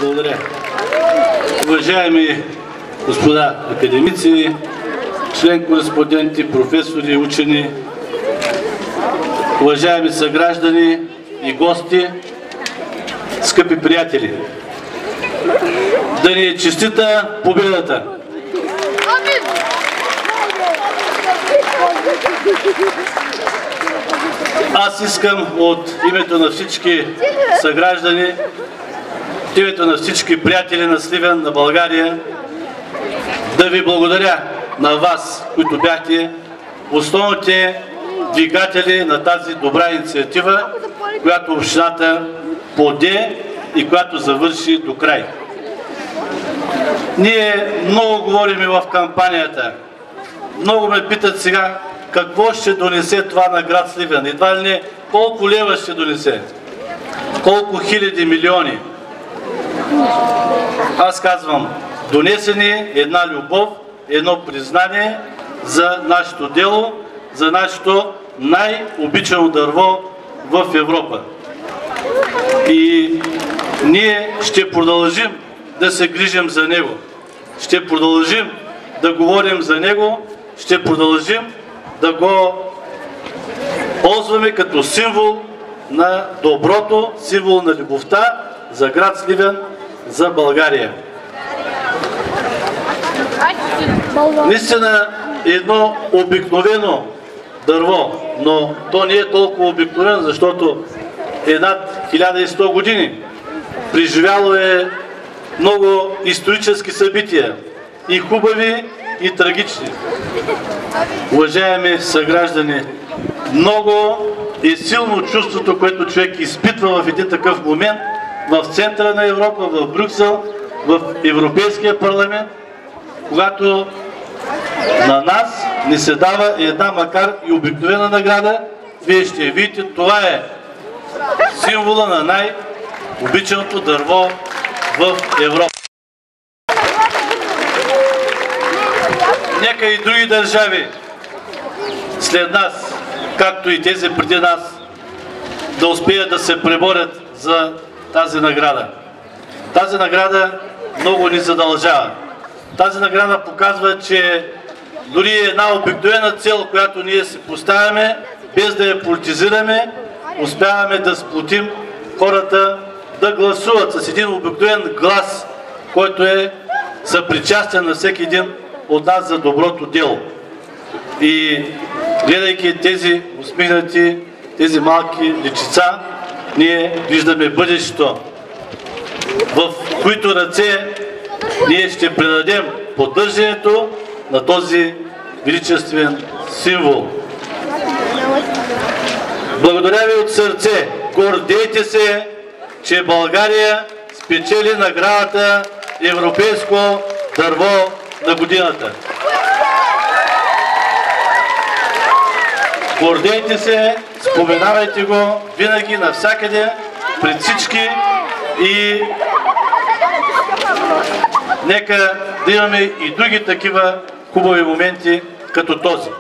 Благодаря. Уважаеми господа академици, член-кореспонденти, професори, учени, уважаеми съграждани и гости, скъпи приятели! Да ни е честита победата! Аз искам от името на всички съграждани, от името на всички приятели на Сливен, на България, да ви благодаря на вас, които бяхте основните двигатели на тази добра инициатива, която общината поде и която завърши до край. Ние много говорим в кампанията. Много ме питат сега какво ще донесе това на град Сливен. Едва ли не колко лева ще донесе, колко хиляди, милиони. Аз казвам, донесе ни една любов, едно признание за нашето дело, за нашето най-обичано дърво в Европа. И ние ще продължим да се грижим за него. Ще продължим да говорим за него, ще продължим да го ползваме като символ на доброто, символ на любовта за град Сливен, за България. Наистина едно обикновено дърво, но то не е толкова обикновено, защото е над 1100 години. Преживяло е много исторически събития, и хубави, и трагични. Уважаеми съграждани, много е силно чувството, което човек изпитва в един такъв момент в центъра на Европа, в Брюксел, в Европейския парламент, когато на нас ни се дава една, макар и обикновена награда. Вие ще видите, това е символа на най-обичаното дърво в Европа. Нека и други държави след нас, както и тези преди нас, да успеят да се преборят за тази награда. Тази награда много ни задължава. Тази награда показва, че дори една обикновена цел, която ние си поставяме, без да я политизираме, успяваме да сплотим хората да гласуват с един обикновен глас, който е съпричастен на всеки един от нас за доброто дело. И гледайки тези усмихнати, тези малки личица, ние виждаме бъдещето, в които ръце ние ще предадем поддържането на този величествен символ. Благодаря ви от сърце. Гордейте се, че България спечели наградата Европейско дърво на годината. Гордейте се, споменавайте го винаги, навсякъде, пред всички, и нека да имаме и други такива хубави моменти като този.